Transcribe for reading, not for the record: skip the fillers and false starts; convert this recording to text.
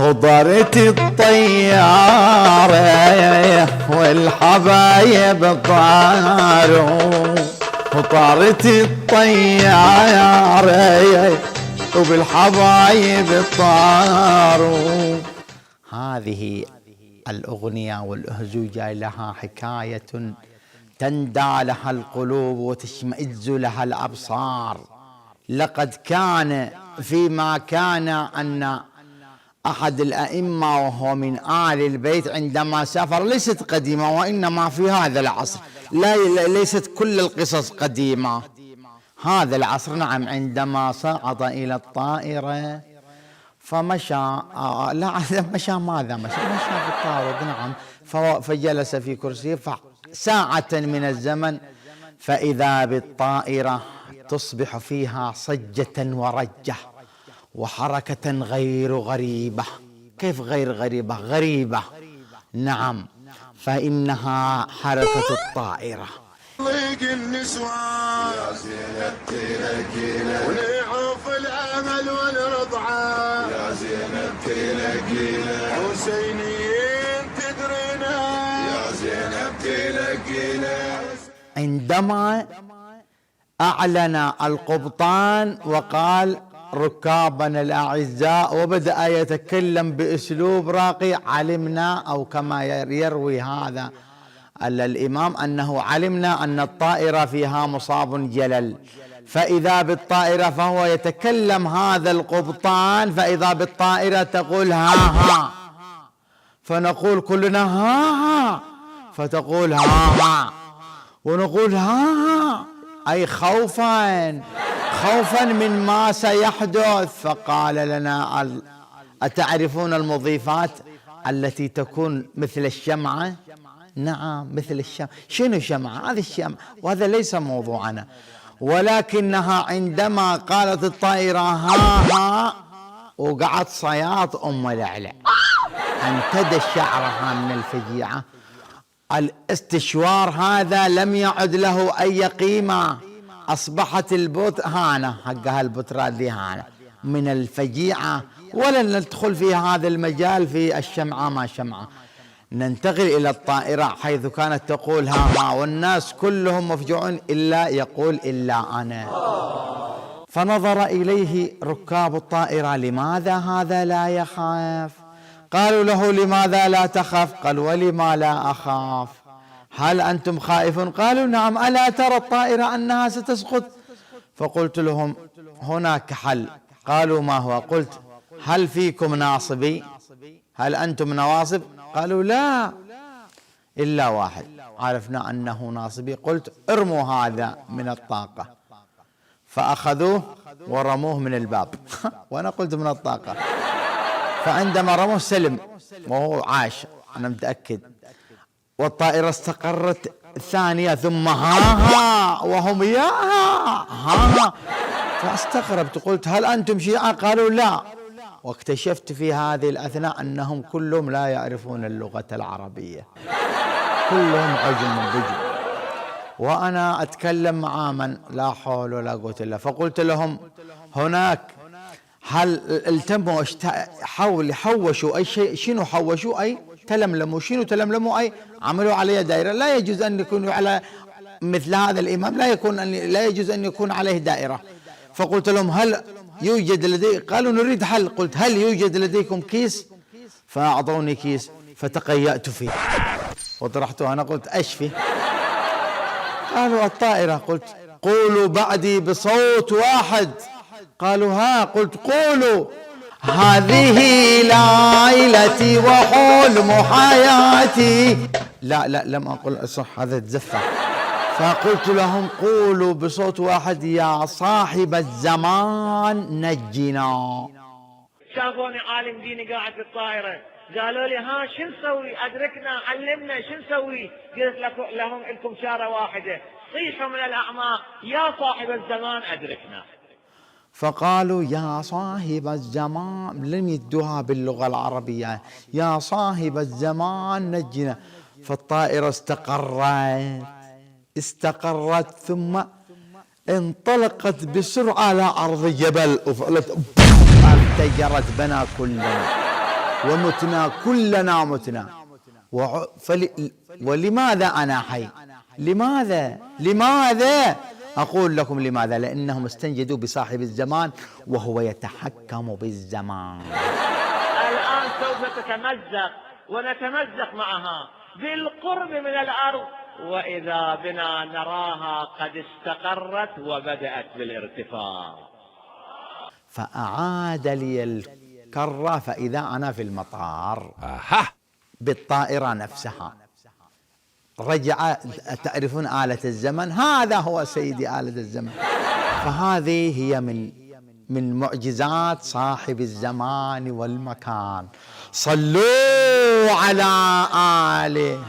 وضرت الطيارة والحبايب طاروا، وطارت الطيارة وبالحبايب طاروا. هذه الأغنية والأهزوجة لها حكاية تندى لها القلوب وتشمئز لها الأبصار. لقد كان فيما كان أن أحد الأئمة وهو من آل البيت عندما سافر، ليست قديمة وإنما في هذا العصر، ليست كل القصص قديمة، هذا العصر نعم، عندما صعد إلى الطائرة فمشى مشى في الطائرة نعم، فجلس في كرسيه ساعة من الزمن، فإذا بالطائرة تصبح فيها صجة ورجة وحركة غير غريبة. كيف غير غريبة؟ غريبة نعم، فإنها حركة الطائرة. طليق النسوان يا زينب تلاقينا، ونعوف الأمل والرضعان يا زينب تلاقينا، حسينيين تدرينا يا زينب تلاقينا. عندما أعلن القبطان وقال ركابنا الأعزاء وبدأ يتكلم بأسلوب راقي، علمنا أو كما يروي هذا الإمام أنه علمنا أن الطائرة فيها مصاب جلل، فإذا بالطائرة فهو يتكلم هذا القبطان، فإذا بالطائرة تقول ها ها، فنقول كلنا ها ها، فتقول ها ها، ونقول ها ها، أي خوفا من ما سيحدث. فقال لنا أتعرفون المضيفات التي تكون مثل الشمعة؟ نعم مثل الشمعة. شنو شمعة؟ هذه الشمعة، وهذا ليس موضوعنا، ولكنها عندما قالت الطائرة ها ها وقعت صياط أم الأعلى انتدى شعرها من الفجيعة. الاستشوار هذا لم يعد له أي قيمة، أصبحت هانة حقها البترات ذي هانة من الفجيعة. ولن ندخل في هذا المجال في الشمعة ما شمعة، ننتقل إلى الطائرة حيث كانت تقول ها ها، والناس كلهم مفجوعون إلا يقول إلا أنا. فنظر إليه ركاب الطائرة، لماذا هذا لا يخاف؟ قالوا له لماذا لا تخاف؟ قال ولما لا أخاف؟ هل أنتم خائفون؟ قالوا نعم. ألا ترى الطائرة أنها ستسقط؟ فقلت لهم هناك حل. قالوا ما هو؟ قلت هل فيكم ناصبي؟ هل أنتم نواصب؟ قالوا لا إلا واحد، عرفنا أنه ناصبي. قلت ارموا هذا من الطاقة، فأخذوه ورموه من الباب وأنا قلت من الطاقة، فعندما رموه سلم وهو عاش أنا متأكد، والطائرة استقرت ثانية، ثم ها وهم يا ها. فاستغربت قلت هل أنتم شيعة؟ قالوا لا. واكتشفت في هذه الأثناء أنهم كلهم لا يعرفون اللغة العربية، كلهم عجم بجم، وأنا أتكلم مع من لا حول ولا قوة إلا. فقلت لهم هناك هل التموا حوشوا أي شيء؟ شنو حوشوا؟ أي تلملموا. شنو تلملموا؟ أي عملوا عليه دائرة. لا يجوز أن يكونوا على مثل هذا الإمام، لا يجوز أن يكون عليه دائرة. فقلت لهم هل يوجد لدي؟ قالوا نريد حل. قلت هل يوجد لديكم كيس؟ فأعطوني كيس فتقيأت فيه وطرحته. أنا قلت أشفي؟ قالوا الطائرة. قلت قولوا بعدي بصوت واحد. قالوا ها. قلت قولوا هذه ليلتي وحلم حياتي. لا لم أقل صح، هذا تزفر. فقلت لهم قولوا بصوت واحد يا صاحب الزمان نجنا. شافوني عالم ديني قاعد في الطائرة، قالوا لي ها شو نسوي؟ أدركنا، علمنا شو نسوي؟ قلت لهم لكم شارة واحدة، صيحوا من الأعماق يا صاحب الزمان أدركنا. فقالوا يا صاحب الزمان، لم يدوها باللغة العربية، يا صاحب الزمان نجنا. فالطائرة استقرت ثم انطلقت بسرعة على أرض جبل، انفجرت بنا كلنا. ومتنا كلنا متنا. ولماذا أنا حي؟ لماذا أقول لكم لماذا؟ لأنهم استنجدوا بصاحب الزمان وهو يتحكم بالزمان. الآن سوف تتمزق ونتمزق معها بالقرب من الأرض، وإذا بنا نراها قد استقرت وبدأت بالارتفاع. فأعاد لي الكرة فإذا أنا في المطار بالطائرة نفسها. رجع. تعرفون آلة الزمن؟ هذا هو سيدي آلة الزمن. فهذه هي من معجزات صاحب الزمان والمكان. صلوا على آله.